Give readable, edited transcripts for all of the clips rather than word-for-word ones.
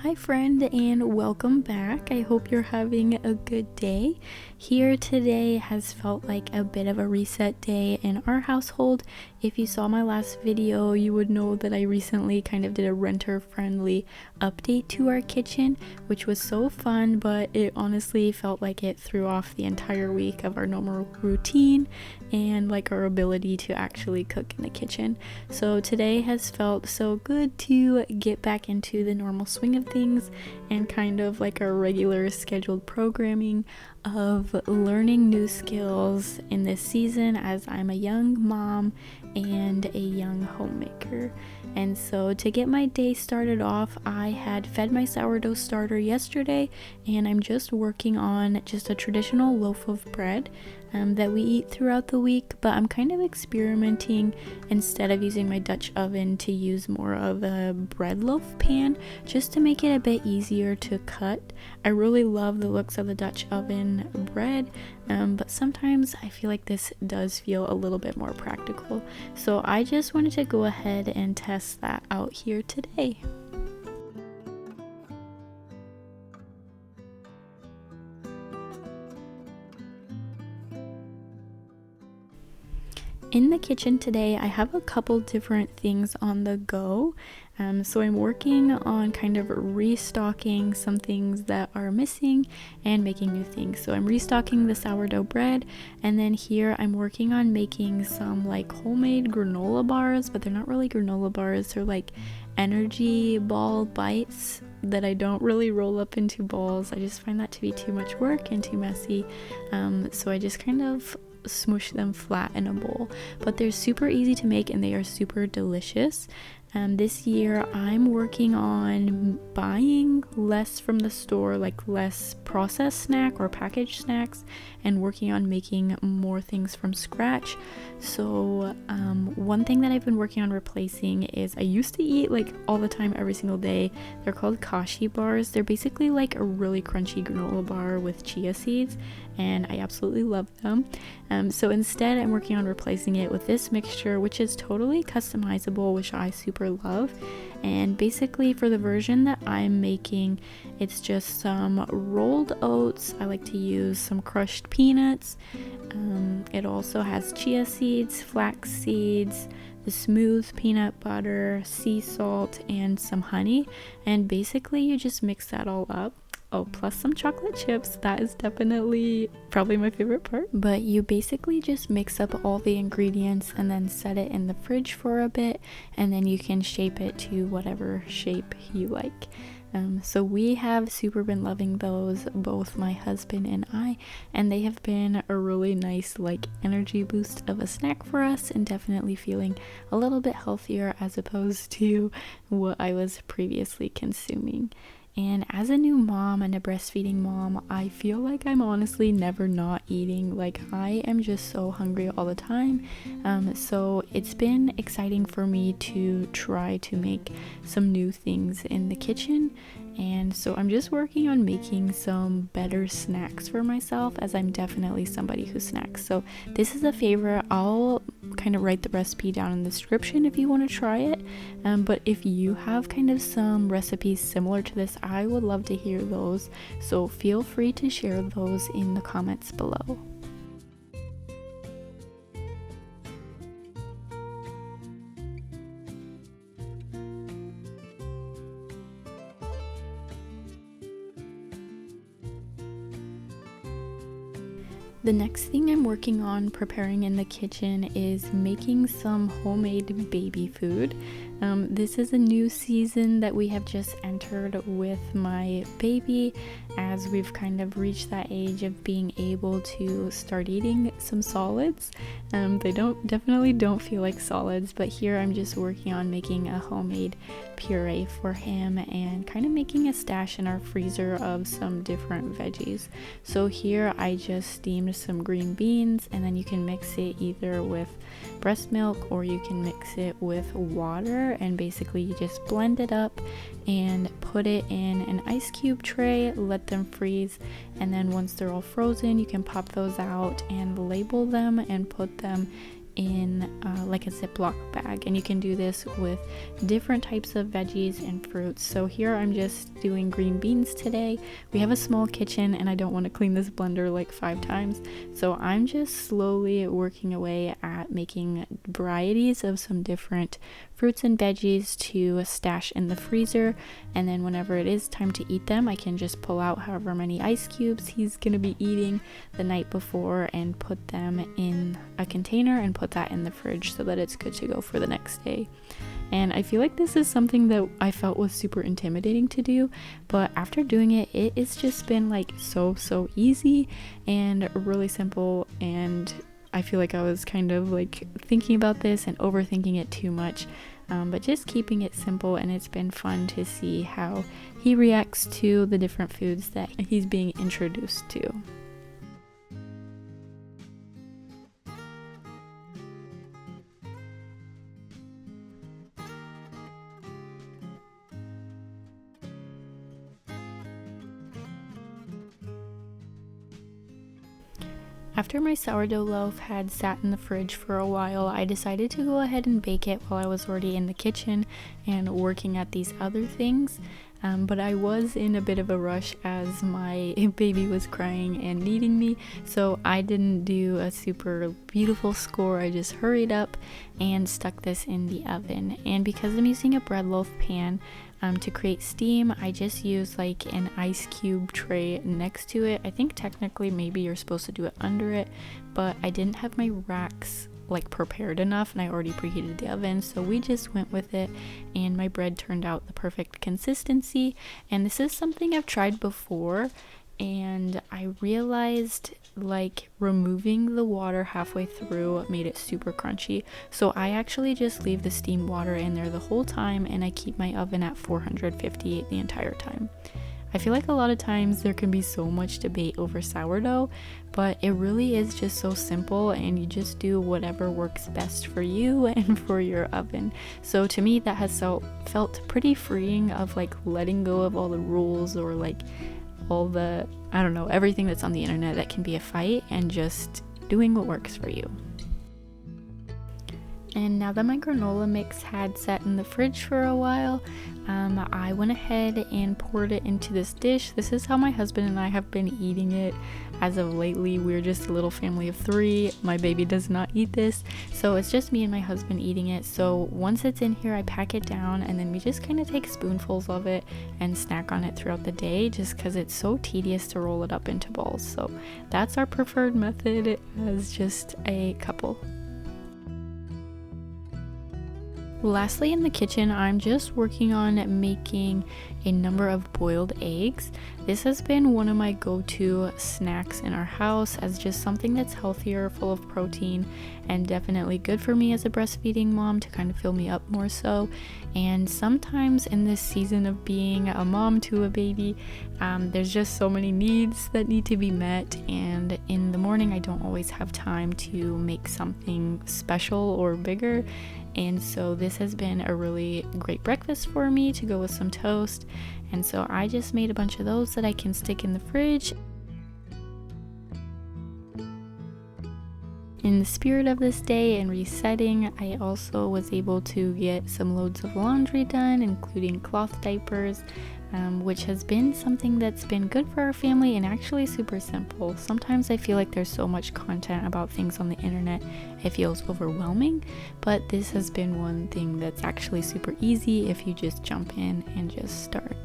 Hi friend, and welcome back. I hope you're having a good day. Here today has felt like a bit of a reset day in our household. If you saw my last video, you would know that I recently kind of did a renter-friendly update to our kitchen, which was so fun, but it honestly felt like it threw off the entire week of our normal routine and like our ability to actually cook in the kitchen. So today has felt so good to get back into the normal swing of things and kind of like our regular scheduled programming of learning new skills in this season as I'm a young mom and a young homemaker. And so to get my day started off, I had fed my sourdough starter yesterday, and I'm just working on just a traditional loaf of bread that we eat throughout the week, but I'm kind of experimenting instead of using my Dutch oven to use more of a bread loaf pan just to make it a bit easier to cut. I really love the looks of the Dutch oven bread, but sometimes I feel like this does feel a little bit more practical. So I just wanted to go ahead and test that out here today. In the kitchen today, I have a couple different things on the go. So I'm working on kind of restocking some things that are missing and making new things. So I'm restocking the sourdough bread, and then here I'm working on making some like homemade granola bars, but they're not really granola bars, they're like energy ball bites that I don't really roll up into balls. I just find that to be too much work and too messy. So I just kind of smoosh them flat in a bowl, but they're super easy to make and they are super delicious. This year I'm working on buying less from the store, like less processed snack or packaged snacks, and working on making more things from scratch. So one thing that I've been working on replacing is I used to eat like all the time every single day. They're called kashi bars. They're basically like a really crunchy granola bar with chia seeds, and I absolutely love them. So instead I'm working on replacing it with this mixture, which is totally customizable, which I super love. And basically for the version that I'm making, it's just some rolled oats. I like to use some crushed peanuts. It also has chia seeds, flax seeds, the smooth peanut butter, sea salt, and some honey. And basically you just mix that all up. Oh, plus some chocolate chips. That is definitely probably my favorite part. But you basically just mix up all the ingredients and then set it in the fridge for a bit, and then you can shape it to whatever shape you like. So we have super been loving those, both my husband and I, and they have been a really nice like energy boost of a snack for us, and definitely feeling a little bit healthier as opposed to what I was previously consuming. And as a new mom and a breastfeeding mom, I feel like I'm honestly never not eating. Like I am just so hungry all the time. So it's been exciting for me to try to make some new things in the kitchen. And so I'm just working on making some better snacks for myself, as I'm definitely somebody who snacks. So this is a favorite. I'll kind of write the recipe down in the description if you want to try it. But if you have kind of some recipes similar to this, I would love to hear those. So feel free to share those in the comments below. The next thing I'm working on preparing in the kitchen is making some homemade baby food. This is a new season that we have just entered with my baby, as we've kind of reached that age of being able to start eating some solids. They definitely don't feel like solids, but here I'm just working on making a homemade puree for him and kind of making a stash in our freezer of some different veggies. So here I just steamed some green beans, and then you can mix it either with breast milk or you can mix it with water, and basically you just blend it up and put it in an ice cube tray, let them freeze, and then once they're all frozen you can pop those out and label them and put them in like a Ziploc bag, and you can do this with different types of veggies and fruits. So here I'm just doing green beans today. We have a small kitchen and I don't want to clean this blender like 5 times, so I'm just slowly working away at making varieties of some different fruits and veggies to stash in the freezer, and then whenever it is time to eat them, I can just pull out however many ice cubes he's gonna be eating the night before and put them in a container and put that in the fridge so that it's good to go for the next day. And I feel like this is something that I felt was super intimidating to do, but after doing it, it's just been like so easy and really simple. And I feel like I was kind of like thinking about this and overthinking it too much, but just keeping it simple, and it's been fun to see how he reacts to the different foods that he's being introduced to. After my sourdough loaf had sat in the fridge for a while, I decided to go ahead and bake it while I was already in the kitchen and working at these other things. But I was in a bit of a rush as my baby was crying and needing me, so I didn't do a super beautiful score. I just hurried up and stuck this in the oven. And because I'm using a bread loaf pan to create steam, I just use like an ice cube tray next to it. I think technically maybe you're supposed to do it under it, but I didn't have my racks like prepared enough and I already preheated the oven, so we just went with it and my bread turned out the perfect consistency. And this is something I've tried before, and I realized like removing the water halfway through made it super crunchy, so I actually just leave the steam water in there the whole time and I keep my oven at 458 the entire time. I feel like a lot of times there can be so much debate over sourdough, but it really is just so simple, and you just do whatever works best for you and for your oven. So to me that has felt pretty freeing of like letting go of all the rules or like all the, I don't know, everything that's on the internet that can be a fight, and just doing what works for you. And now that my granola mix had sat in the fridge for a while, I went ahead and poured it into this dish. This is how my husband and I have been eating it as of lately. We're just a little family of 3. My baby does not eat this, so it's just me and my husband eating it. So once it's in here, I pack it down, and then we just kind of take spoonfuls of it and snack on it throughout the day, just because it's so tedious to roll it up into balls. So that's our preferred method as just a couple. Lastly, in the kitchen, I'm just working on making a number of boiled eggs. This has been one of my go-to snacks in our house, as just something that's healthier, full of protein, and definitely good for me as a breastfeeding mom to kind of fill me up more so. And sometimes in this season of being a mom to a baby, there's just so many needs that need to be met, and in the morning I don't always have time to make something special or bigger. And so this has been a really great breakfast for me to go with some toast. And so I just made a bunch of those that I can stick in the fridge. In the spirit of this day and resetting, I also was able to get some loads of laundry done, including cloth diapers, which has been something that's been good for our family and actually super simple. Sometimes I feel like there's so much content about things on the internet, it feels overwhelming, but this has been one thing that's actually super easy if you just jump in and just start.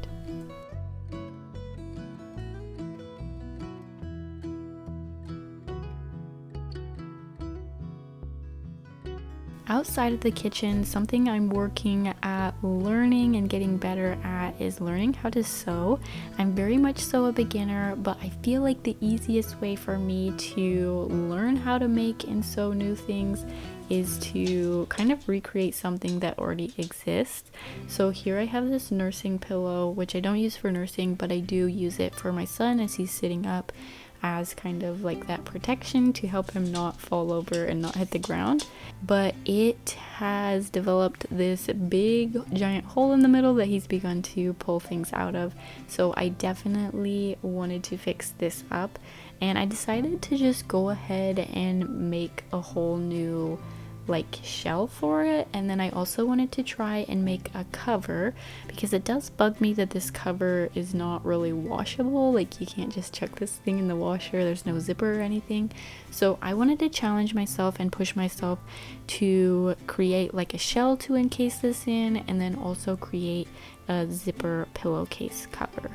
Outside of the kitchen, something I'm working at learning and getting better at is learning how to sew. I'm very much so a beginner, but I feel like the easiest way for me to learn how to make and sew new things is to kind of recreate something that already exists. So here I have this nursing pillow, which I don't use for nursing, but I do use it for my son as he's sitting up, as kind of like that protection to help him not fall over and not hit the ground. But it has developed this big giant hole in the middle that he's begun to pull things out of, so I definitely wanted to fix this up, and I decided to just go ahead and make a whole new like shell for it. And then I also wanted to try and make a cover, because it does bug me that this cover is not really washable. Like you can't just chuck this thing in the washer, there's no zipper or anything. So I wanted to challenge myself and push myself to create like a shell to encase this in, and then also create a zipper pillowcase cover.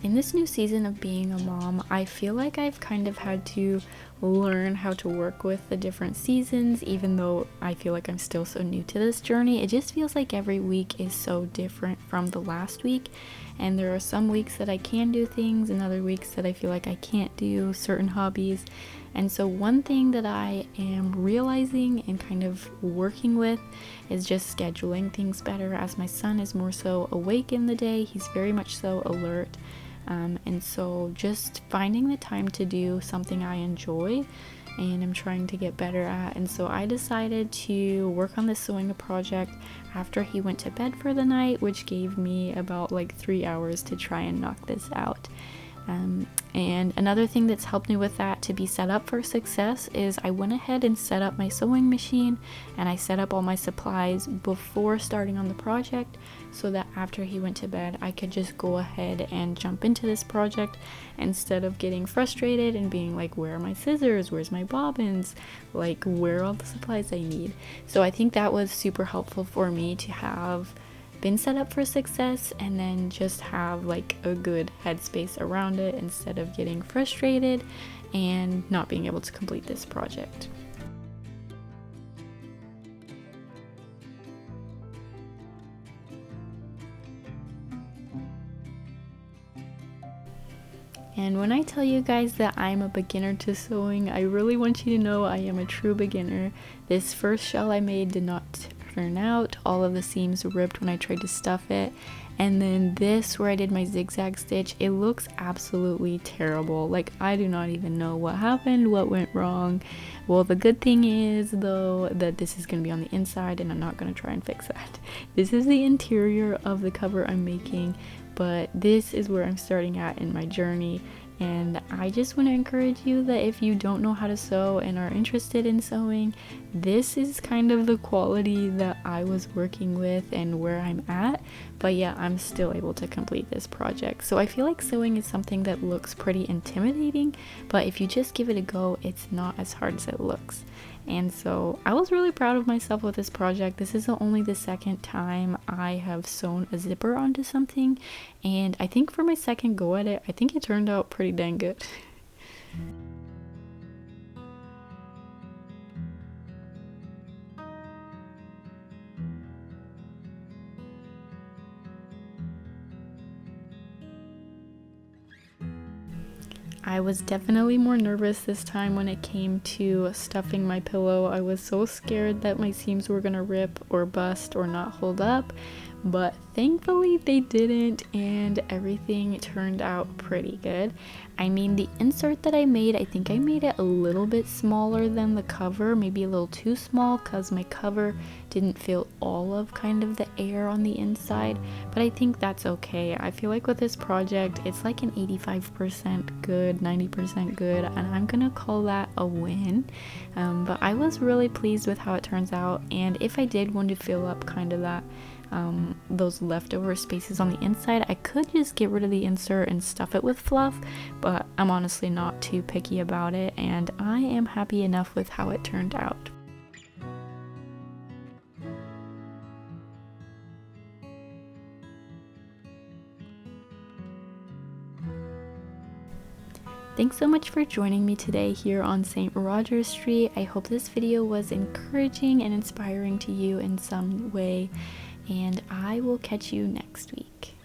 In this new season of being a mom, I feel like I've kind of had to learn how to work with the different seasons, even though I feel like I'm still so new to this journey. It just feels like every week is so different from the last week, and there are some weeks that I can do things and other weeks that I feel like I can't do certain hobbies. And so one thing that I am realizing and kind of working with is just scheduling things better, as my son is more so awake in the day. He's very much so alert. And so just finding the time to do something I enjoy and I'm trying to get better at. And so I decided to work on this sewing project after he went to bed for the night, which gave me about like 3 hours to try and knock this out. And another thing that's helped me with that to be set up for success is I went ahead and set up my sewing machine, and I set up all my supplies before starting on the project, so that after he went to bed I could just go ahead and jump into this project instead of getting frustrated and being like, where are my scissors, where's my bobbins, like where are all the supplies I need. So I think that was super helpful for me to have been set up for success and then just have like a good headspace around it instead of getting frustrated and not being able to complete this project. And when I tell you guys that I'm a beginner to sewing, I really want you to know I am a true beginner. This first shell I made did not turn out. All of the seams ripped when I tried to stuff it. And then this, where I did my zigzag stitch, it looks absolutely terrible. Like, I do not even know what happened, what went wrong. Well, the good thing is though that this is going to be on the inside and I'm not going to try and fix that. This is the interior of the cover I'm making, but this is where I'm starting at in my journey. And I just want to encourage you that if you don't know how to sew and are interested in sewing, this is kind of the quality that I was working with and where I'm at. But yeah, I'm still able to complete this project. So I feel like sewing is something that looks pretty intimidating, but if you just give it a go, it's not as hard as it looks. And so I was really proud of myself with this project. This is only the second time I have sewn a zipper onto something, and I think for my second go at it, I think it turned out pretty dang good. I was definitely more nervous this time when it came to stuffing my pillow. I was so scared that my seams were gonna rip or bust or not hold up, but thankfully they didn't, and everything turned out pretty good. I mean, the insert that I made, I think I made it a little bit smaller than the cover, maybe a little too small, because my cover didn't feel all of kind of the air on the inside, but I think that's okay. I feel like with this project, it's like an 85% good, 90% good, and I'm gonna call that a win. But I was really pleased with how it turns out, and if I did want to fill up kind of that those leftover spaces on the inside, I could just get rid of the insert and stuff it with fluff, but I'm honestly not too picky about it, and I am happy enough with how it turned out. Thanks so much for joining me today here on St. Rogers Street. I hope this video was encouraging and inspiring to you in some way, and I will catch you next week.